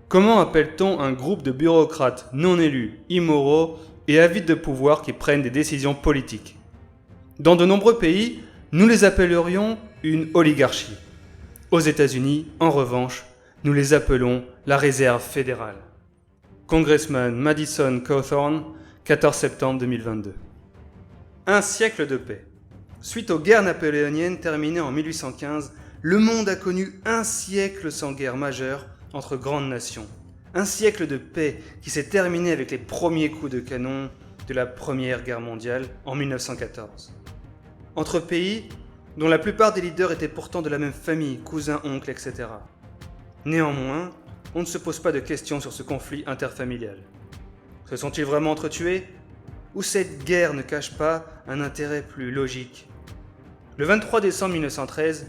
Comment appelle-t-on un groupe de bureaucrates non élus, immoraux et avides de pouvoir qui prennent des décisions politiques? Dans de nombreux pays, nous les appellerions une oligarchie. Aux États-Unis, en revanche, nous les appelons la Réserve fédérale. Congressman Madison Cawthorn, 14 septembre 2022. Un siècle de paix. Suite aux guerres napoléoniennes terminées en 1815, le monde a connu un siècle sans guerre majeure entre grandes nations. Un siècle de paix qui s'est terminé avec les premiers coups de canon de la Première Guerre mondiale en 1914. Entre pays dont la plupart des leaders étaient pourtant de la même famille, cousins, oncles, etc. Néanmoins, on ne se pose pas de questions sur ce conflit interfamilial. Se sont-ils vraiment entretués? Ou cette guerre ne cache pas un intérêt plus logique? Le 23 décembre 1913,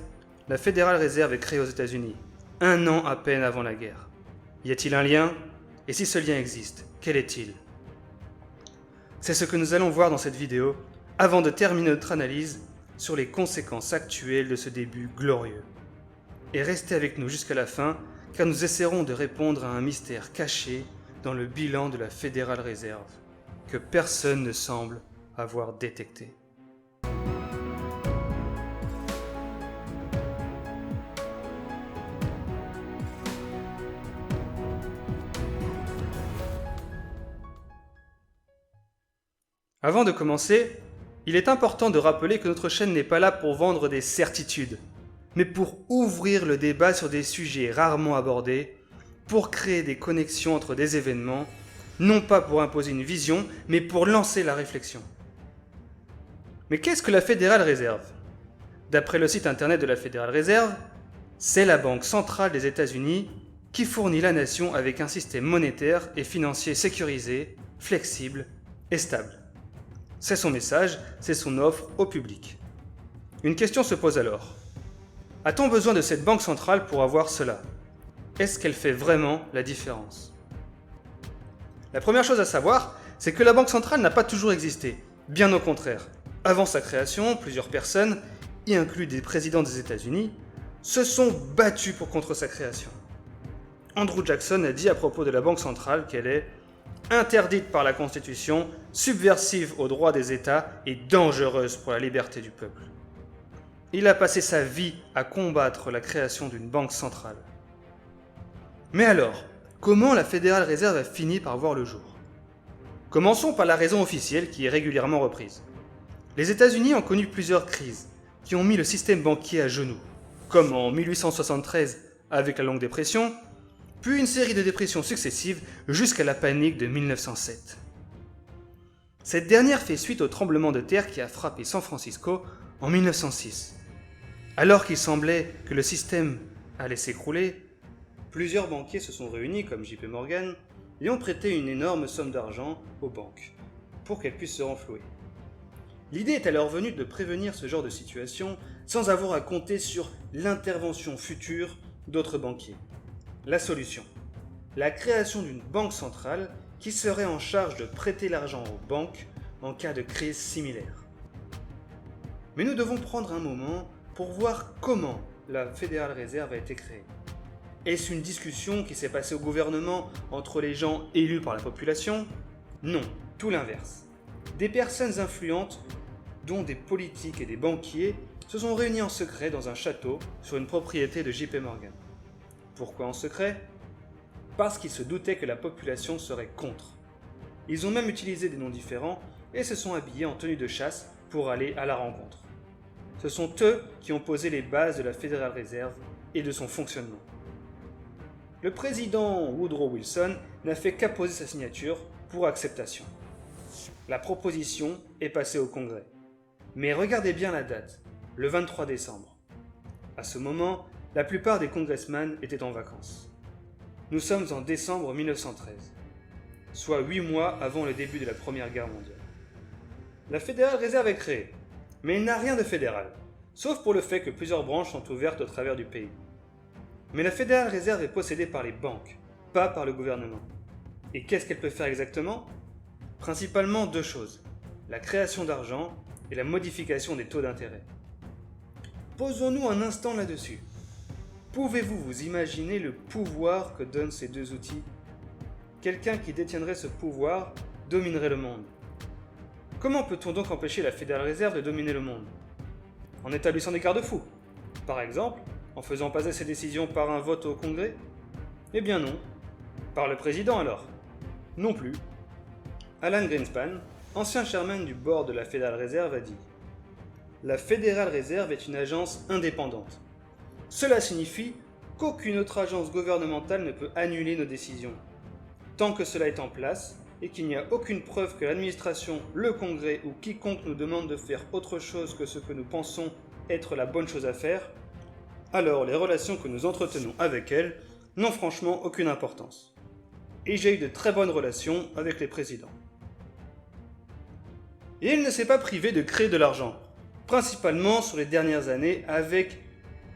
la Federal Reserve est créée aux États-Unis, un an à peine avant la guerre. Y a-t-il un lien? Et si ce lien existe, quel est-il? C'est ce que nous allons voir dans cette vidéo, avant de terminer notre analyse sur les conséquences actuelles de ce début glorieux. Et restez avec nous jusqu'à la fin, car nous essaierons de répondre à un mystère caché dans le bilan de la Federal Reserve, que personne ne semble avoir détecté. Avant de commencer, il est important de rappeler que notre chaîne n'est pas là pour vendre des certitudes, mais pour ouvrir le débat sur des sujets rarement abordés, pour créer des connexions entre des événements, non pas pour imposer une vision, mais pour lancer la réflexion. Mais qu'est-ce que la Federal Reserve? D'après le site internet de la Federal Reserve, c'est la banque centrale des États-Unis qui fournit la nation avec un système monétaire et financier sécurisé, flexible et stable. C'est son message, c'est son offre au public. Une question se pose alors. A-t-on besoin de cette banque centrale pour avoir cela? Est-ce qu'elle fait vraiment la différence? La première chose à savoir, c'est que la banque centrale n'a pas toujours existé. Bien au contraire. Avant sa création, plusieurs personnes, y inclus des présidents des États-Unis, se sont battus contre sa création. Andrew Jackson a dit à propos de la banque centrale qu'elle est interdite par la Constitution, subversive aux droits des États et dangereuse pour la liberté du peuple. Il a passé sa vie à combattre la création d'une banque centrale. Mais alors, comment la Federal Reserve a fini par voir le jour? Commençons par la raison officielle qui est régulièrement reprise. Les États-Unis ont connu plusieurs crises qui ont mis le système banquier à genoux, comme en 1873 avec la Longue Dépression, puis une série de dépressions successives jusqu'à la panique de 1907. Cette dernière fait suite au tremblement de terre qui a frappé San Francisco en 1906. Alors qu'il semblait que le système allait s'écrouler, plusieurs banquiers se sont réunis, comme JP Morgan, et ont prêté une énorme somme d'argent aux banques pour qu'elles puissent se renflouer. L'idée est alors venue de prévenir ce genre de situation sans avoir à compter sur l'intervention future d'autres banquiers. La solution: la création d'une banque centrale qui serait en charge de prêter l'argent aux banques en cas de crise similaire. Mais nous devons prendre un moment pour voir comment la Federal Reserve a été créée. Est-ce une discussion qui s'est passée au gouvernement entre les gens élus par la population? Non, tout l'inverse. Des personnes influentes, dont des politiques et des banquiers, se sont réunis en secret dans un château sur une propriété de JP Morgan. Pourquoi en secret? Parce qu'ils se doutaient que la population serait contre. Ils ont même utilisé des noms différents et se sont habillés en tenue de chasse pour aller à la rencontre. Ce sont eux qui ont posé les bases de la Federal Reserve et de son fonctionnement. Le président Woodrow Wilson n'a fait qu'apposer sa signature pour acceptation. La proposition est passée au Congrès. Mais regardez bien la date, le 23 décembre. À ce moment, la plupart des congressmen étaient en vacances. Nous sommes en décembre 1913, soit 8 mois avant le début de la Première Guerre mondiale. La Federal Reserve est créée, mais il n'a rien de fédéral, sauf pour le fait que plusieurs branches sont ouvertes au travers du pays. Mais la Federal Reserve est possédée par les banques, pas par le gouvernement. Et qu'est-ce qu'elle peut faire exactement? Principalement deux choses, la création d'argent et la modification des taux d'intérêt. Posons-nous un instant là-dessus. Pouvez-vous vous imaginer le pouvoir que donnent ces deux outils? Quelqu'un qui détiendrait ce pouvoir dominerait le monde. Comment peut-on donc empêcher la Fédérale Réserve de dominer le monde? En établissant des garde-fous. Par exemple, en faisant passer ses décisions par un vote au Congrès? Eh bien non. Par le président alors? Non plus. Alan Greenspan, ancien chairman du board de la Fédérale Réserve, a dit « La Fédérale Réserve est une agence indépendante. Cela signifie qu'aucune autre agence gouvernementale ne peut annuler nos décisions. Tant que cela est en place, et qu'il n'y a aucune preuve que l'administration, le Congrès ou quiconque nous demande de faire autre chose que ce que nous pensons être la bonne chose à faire, alors les relations que nous entretenons avec elle n'ont franchement aucune importance. Et j'ai eu de très bonnes relations avec les présidents. » Et il ne s'est pas privé de créer de l'argent, principalement sur les dernières années avec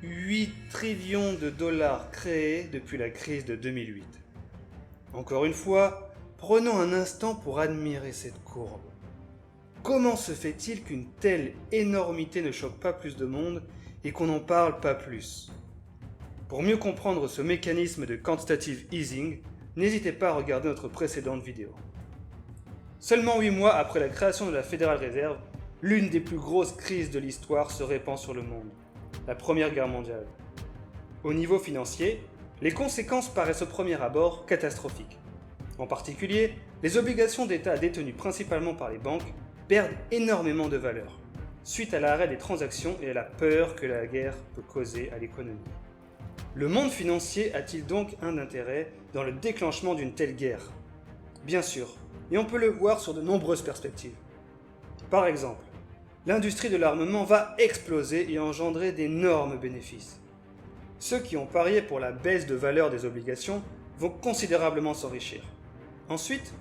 8 trillions de dollars créés depuis la crise de 2008. Encore une fois, prenons un instant pour admirer cette courbe. Comment se fait-il qu'une telle énormité ne choque pas plus de monde et qu'on n'en parle pas plus? Pour mieux comprendre ce mécanisme de quantitative easing, n'hésitez pas à regarder notre précédente vidéo. Seulement 8 mois après la création de la Fédérale Réserve, l'une des plus grosses crises de l'histoire se répand sur le monde, la Première Guerre mondiale. Au niveau financier, les conséquences paraissent au premier abord catastrophiques. En particulier, les obligations d'État détenues principalement par les banques perdent énormément de valeur, suite à l'arrêt des transactions et à la peur que la guerre peut causer à l'économie. Le monde financier a-t-il donc un intérêt dans le déclenchement d'une telle guerre? Bien sûr, et on peut le voir sur de nombreuses perspectives. Par exemple, l'industrie de l'armement va exploser et engendrer d'énormes bénéfices. Ceux qui ont parié pour la baisse de valeur des obligations vont considérablement s'enrichir. Ensuite,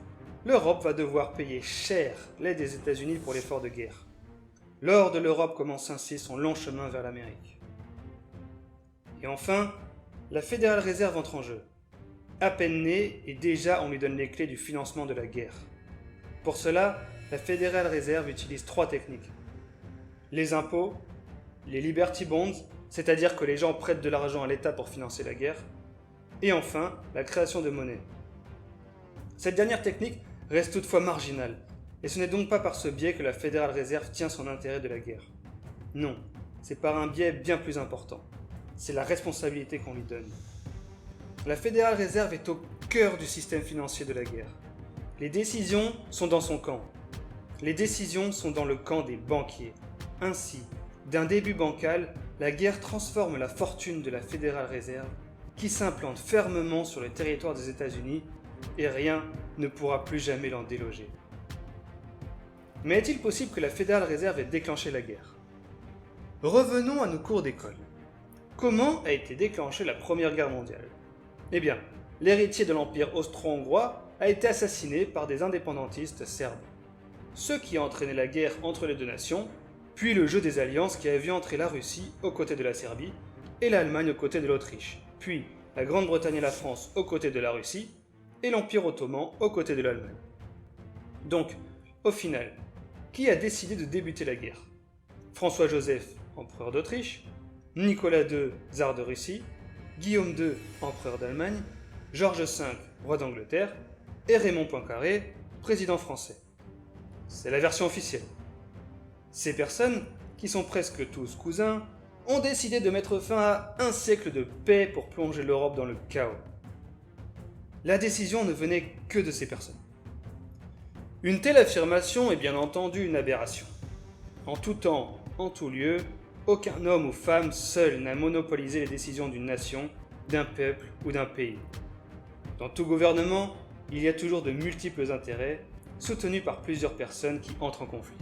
l'Europe va devoir payer cher l'aide des États-Unis pour l'effort de guerre. L'or de l'Europe commence ainsi son long chemin vers l'Amérique. Et enfin, la Fédérale Réserve entre en jeu. À peine née, et déjà on lui donne les clés du financement de la guerre. Pour cela, la Fédérale Réserve utilise 3 techniques. Les impôts, les Liberty Bonds, c'est-à-dire que les gens prêtent de l'argent à l'État pour financer la guerre, et enfin, la création de monnaie. Cette dernière technique reste toutefois marginale, et ce n'est donc pas par ce biais que la Fédérale Réserve tient son intérêt de la guerre. Non, c'est par un biais bien plus important. C'est la responsabilité qu'on lui donne. La Fédérale Réserve est au cœur du système financier de la guerre. Les décisions sont dans son camp. Les décisions sont dans le camp des banquiers. Ainsi, d'un début bancal, la guerre transforme la fortune de la Fédérale Réserve, qui s'implante fermement sur le territoire des États-Unis, et rien ne pourra plus jamais l'en déloger. Mais est-il possible que la Fédérale Réserve ait déclenché la guerre? Revenons à nos cours d'école. Comment a été déclenchée la Première Guerre mondiale? Eh bien, l'héritier de l'Empire austro-hongrois a été assassiné par des indépendantistes serbes. Ce qui a entraîné la guerre entre les deux nations, puis le jeu des alliances qui a vu entrer la Russie aux côtés de la Serbie et l'Allemagne aux côtés de l'Autriche, puis la Grande-Bretagne et la France aux côtés de la Russie et l'Empire ottoman aux côtés de l'Allemagne. Donc, au final, qui a décidé de débuter la guerre? François-Joseph, empereur d'Autriche, Nicolas II, tsar de Russie, Guillaume II, empereur d'Allemagne, Georges V, roi d'Angleterre, et Raymond Poincaré, président français. C'est la version officielle. Ces personnes, qui sont presque tous cousins, ont décidé de mettre fin à un siècle de paix pour plonger l'Europe dans le chaos. La décision ne venait que de ces personnes. Une telle affirmation est bien entendu une aberration. En tout temps, en tout lieu, aucun homme ou femme seul n'a monopolisé les décisions d'une nation, d'un peuple ou d'un pays. Dans tout gouvernement, il y a toujours de multiples intérêts, soutenus par plusieurs personnes qui entrent en conflit.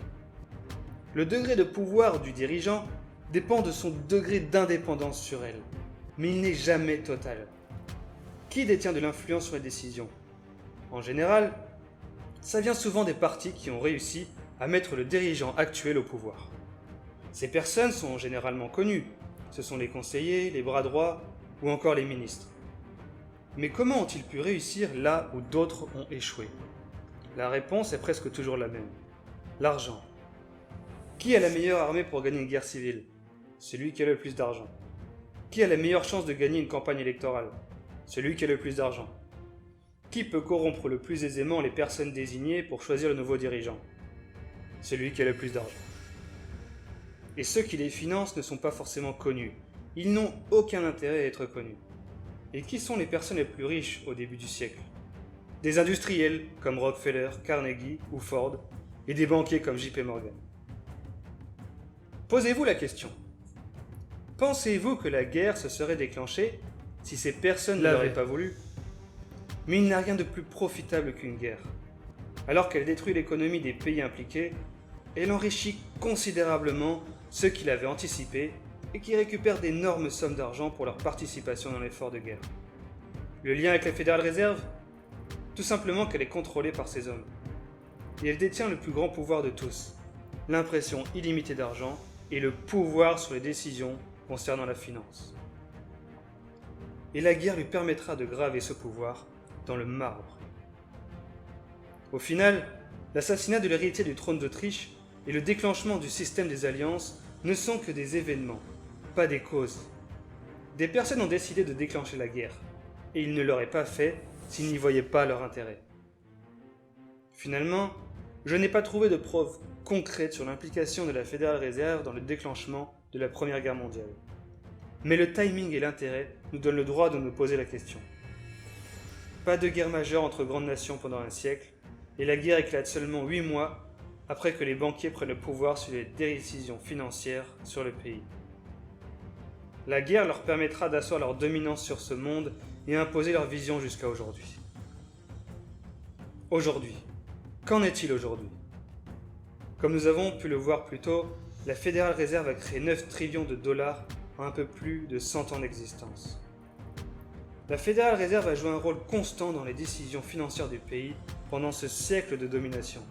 Le degré de pouvoir du dirigeant dépend de son degré d'indépendance sur elle, mais il n'est jamais total. Qui détient de l'influence sur les décisions? En général, ça vient souvent des partis qui ont réussi à mettre le dirigeant actuel au pouvoir. Ces personnes sont généralement connues, ce sont les conseillers, les bras droits ou encore les ministres. Mais comment ont-ils pu réussir là où d'autres ont échoué? La réponse est presque toujours la même. L'argent. Qui a la meilleure armée pour gagner une guerre civile? Celui qui a le plus d'argent. Qui a la meilleure chance de gagner une campagne électorale? Celui qui a le plus d'argent. Qui peut corrompre le plus aisément les personnes désignées pour choisir le nouveau dirigeant? Celui qui a le plus d'argent. Et ceux qui les financent ne sont pas forcément connus. Ils n'ont aucun intérêt à être connus. Et qui sont les personnes les plus riches au début du siècle? Des industriels comme Rockefeller, Carnegie ou Ford, et des banquiers comme JP Morgan. Posez-vous la question. Pensez-vous que la guerre se serait déclenchée si ces personnes ne l'auraient pas voulu? Mais il n'y a rien de plus profitable qu'une guerre. Alors qu'elle détruit l'économie des pays impliqués, elle enrichit considérablement ceux qui l'avaient anticipé et qui récupèrent d'énormes sommes d'argent pour leur participation dans l'effort de guerre. Le lien avec la Fédérale Réserve? Tout simplement qu'elle est contrôlée par ces hommes. Et elle détient le plus grand pouvoir de tous, l'impression illimitée d'argent et le pouvoir sur les décisions concernant la finance. Et la guerre lui permettra de graver ce pouvoir dans le marbre. Au final, l'assassinat de l'héritier du trône d'Autriche et le déclenchement du système des alliances ne sont que des événements, pas des causes. Des personnes ont décidé de déclencher la guerre, et ils ne l'auraient pas fait s'ils n'y voyaient pas leur intérêt. Finalement, je n'ai pas trouvé de preuves concrètes sur l'implication de la Fédérale Réserve dans le déclenchement de la Première Guerre mondiale. Mais le timing et l'intérêt nous donnent le droit de nous poser la question. Pas de guerre majeure entre grandes nations pendant un siècle, et la guerre éclate seulement 8 mois après que les banquiers prennent le pouvoir sur les décisions financières sur le pays. La guerre leur permettra d'asseoir leur dominance sur ce monde et imposer leur vision jusqu'à aujourd'hui. Aujourd'hui, qu'en est-il aujourd'hui? Comme nous avons pu le voir plus tôt, la Fédérale Réserve a créé 9 trillions de dollars en un peu plus de 100 ans d'existence. La Fédérale Réserve a joué un rôle constant dans les décisions financières du pays pendant ce siècle de domination.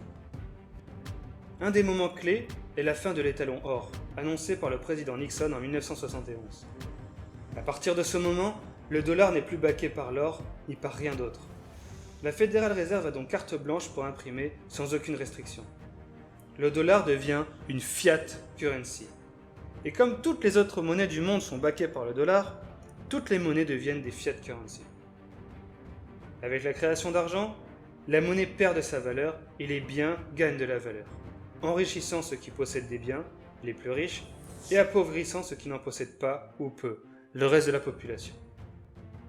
Un des moments clés est la fin de l'étalon or, annoncé par le président Nixon en 1971. À partir de ce moment, le dollar n'est plus baqué par l'or ni par rien d'autre. La Fédérale Réserve a donc carte blanche pour imprimer sans aucune restriction. Le dollar devient une fiat currency. Et comme toutes les autres monnaies du monde sont baquées par le dollar, toutes les monnaies deviennent des fiat currency. Avec la création d'argent, la monnaie perd de sa valeur et les biens gagnent de la valeur, enrichissant ceux qui possèdent des biens, les plus riches, et appauvrissant ceux qui n'en possèdent pas ou peu, le reste de la population.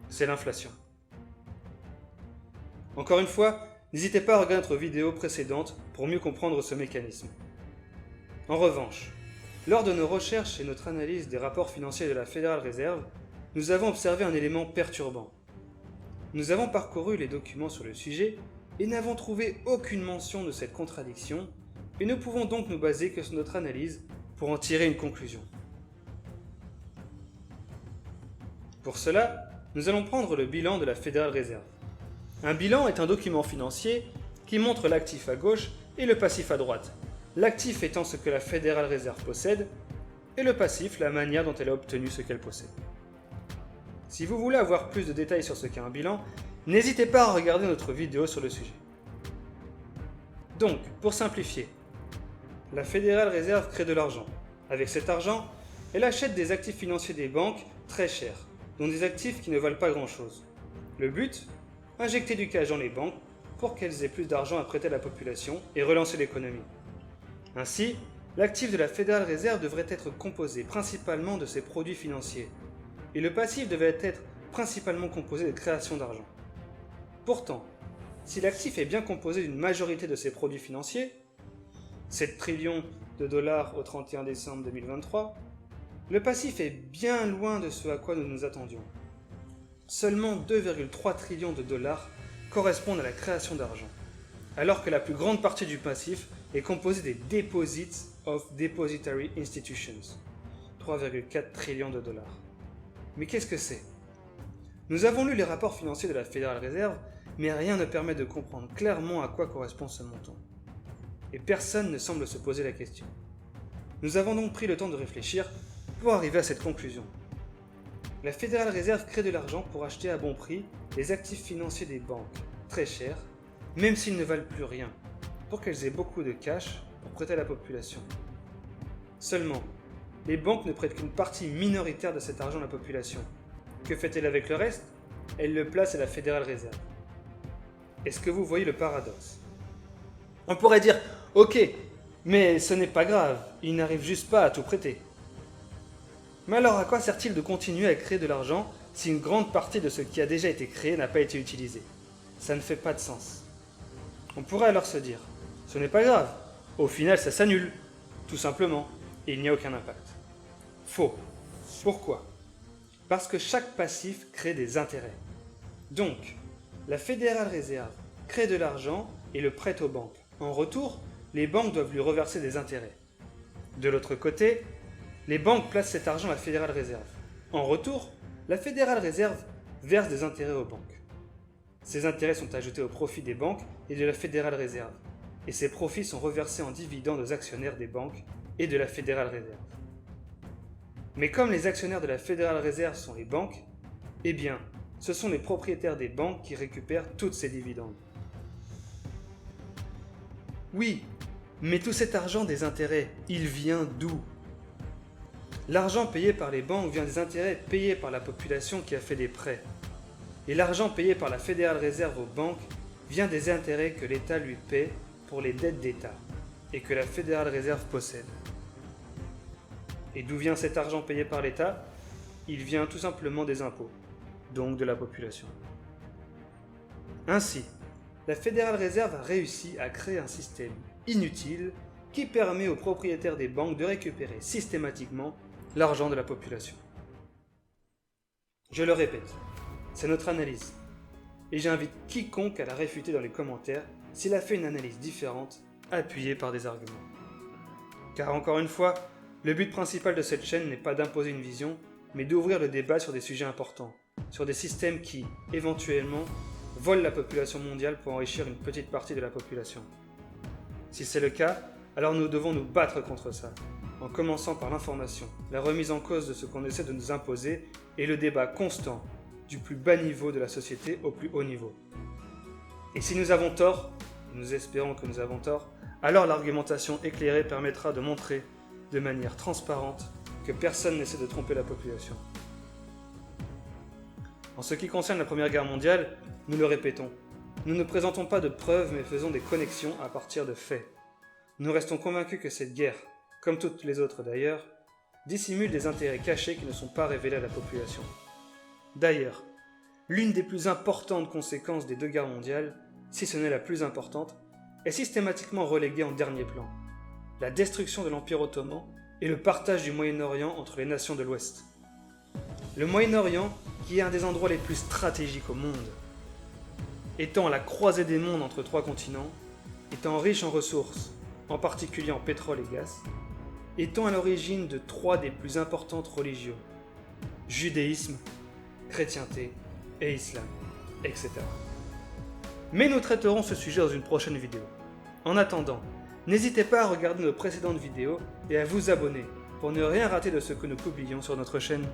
C'est l'inflation. Encore une fois, n'hésitez pas à regarder notre vidéo précédente pour mieux comprendre ce mécanisme. En revanche, lors de nos recherches et notre analyse des rapports financiers de la Fédérale Réserve, nous avons observé un élément perturbant. Nous avons parcouru les documents sur le sujet et n'avons trouvé aucune mention de cette contradiction, et ne pouvons donc nous baser que sur notre analyse pour en tirer une conclusion. Pour cela, nous allons prendre le bilan de la Fédérale Réserve. Un bilan est un document financier qui montre l'actif à gauche et le passif à droite, l'actif étant ce que la Fédérale Réserve possède, et le passif la manière dont elle a obtenu ce qu'elle possède. Si vous voulez avoir plus de détails sur ce qu'est un bilan, n'hésitez pas à regarder notre vidéo sur le sujet. Donc, pour simplifier, la Fédérale Réserve crée de l'argent. Avec cet argent, elle achète des actifs financiers des banques très chers, dont des actifs qui ne valent pas grand-chose. Le but? Injecter du cash dans les banques pour qu'elles aient plus d'argent à prêter à la population et relancer l'économie. Ainsi, l'actif de la Fédérale Réserve devrait être composé principalement de ces produits financiers, et le passif devait être principalement composé de création d'argent. Pourtant, si l'actif est bien composé d'une majorité de ces produits financiers, 7 trillions de dollars au 31 décembre 2023, le passif est bien loin de ce à quoi nous nous attendions. Seulement 2,3 trillions de dollars correspondent à la création d'argent, alors que la plus grande partie du passif est composée des Deposits of Depositary Institutions, 3,4 trillions de dollars. Mais qu'est-ce que c'est? Nous avons lu les rapports financiers de la Fédérale Réserve, mais rien ne permet de comprendre clairement à quoi correspond ce montant. Et personne ne semble se poser la question. Nous avons donc pris le temps de réfléchir pour arriver à cette conclusion. La Fédérale Réserve crée de l'argent pour acheter à bon prix les actifs financiers des banques, très chers, même s'ils ne valent plus rien, pour qu'elles aient beaucoup de cash pour prêter à la population. Seulement, les banques ne prêtent qu'une partie minoritaire de cet argent à la population. Que fait-elle avec le reste? Elle le place à la Fédérale Réserve. Est-ce que vous voyez le paradoxe? On pourrait dire, ok, mais ce n'est pas grave, ils n'arrivent juste pas à tout prêter. Mais alors à quoi sert-il de continuer à créer de l'argent si une grande partie de ce qui a déjà été créé n'a pas été utilisé? Ça ne fait pas de sens. On pourrait alors se dire, ce n'est pas grave, au final ça s'annule, tout simplement, et il n'y a aucun impact. Faux. Pourquoi? Parce que chaque passif crée des intérêts. Donc, la Fédérale Réserve crée de l'argent et le prête aux banques. En retour, les banques doivent lui reverser des intérêts. De l'autre côté, les banques placent cet argent à la Fédérale Réserve. En retour, la Fédérale Réserve verse des intérêts aux banques. Ces intérêts sont ajoutés au profit des banques et de la Fédérale Réserve, et ces profits sont reversés en dividendes aux actionnaires des banques et de la Fédérale Réserve. Mais comme les actionnaires de la Fédérale Réserve sont les banques, eh bien, ce sont les propriétaires des banques qui récupèrent toutes ces dividendes. Oui, mais tout cet argent des intérêts, il vient d'où? L'argent payé par les banques vient des intérêts payés par la population qui a fait des prêts. Et l'argent payé par la Fédérale Réserve aux banques vient des intérêts que l'État lui paie pour les dettes d'État et que la Fédérale Réserve possède. Et d'où vient cet argent payé par l'État? Il vient tout simplement des impôts, donc de la population. Ainsi, la Fédérale Réserve a réussi à créer un système inutile qui permet aux propriétaires des banques de récupérer systématiquement l'argent de la population. Je le répète, c'est notre analyse, et j'invite quiconque à la réfuter dans les commentaires s'il a fait une analyse différente, appuyée par des arguments. Car encore une fois, le but principal de cette chaîne n'est pas d'imposer une vision, mais d'ouvrir le débat sur des sujets importants, sur des systèmes qui, éventuellement, volent la population mondiale pour enrichir une petite partie de la population. Si c'est le cas, alors nous devons nous battre contre ça, en commençant par l'information, la remise en cause de ce qu'on essaie de nous imposer et le débat constant, du plus bas niveau de la société au plus haut niveau. Et si nous avons tort, et nous espérons que nous avons tort, alors l'argumentation éclairée permettra de montrer de manière transparente que personne n'essaie de tromper la population. En ce qui concerne la Première Guerre mondiale, nous le répétons, nous ne présentons pas de preuves mais faisons des connexions à partir de faits. Nous restons convaincus que cette guerre, comme toutes les autres d'ailleurs, dissimule des intérêts cachés qui ne sont pas révélés à la population. D'ailleurs, l'une des plus importantes conséquences des deux guerres mondiales, si ce n'est la plus importante, est systématiquement reléguée en dernier plan. La destruction de l'Empire ottoman et le partage du Moyen-Orient entre les nations de l'Ouest. Le Moyen-Orient, qui est un des endroits les plus stratégiques au monde, étant à la croisée des mondes entre trois continents, étant riche en ressources, en particulier en pétrole et gaz, étant à l'origine de trois des plus importantes religions, judaïsme, chrétienté et islam, etc. Mais nous traiterons ce sujet dans une prochaine vidéo. En attendant, n'hésitez pas à regarder nos précédentes vidéos et à vous abonner pour ne rien rater de ce que nous publions sur notre chaîne.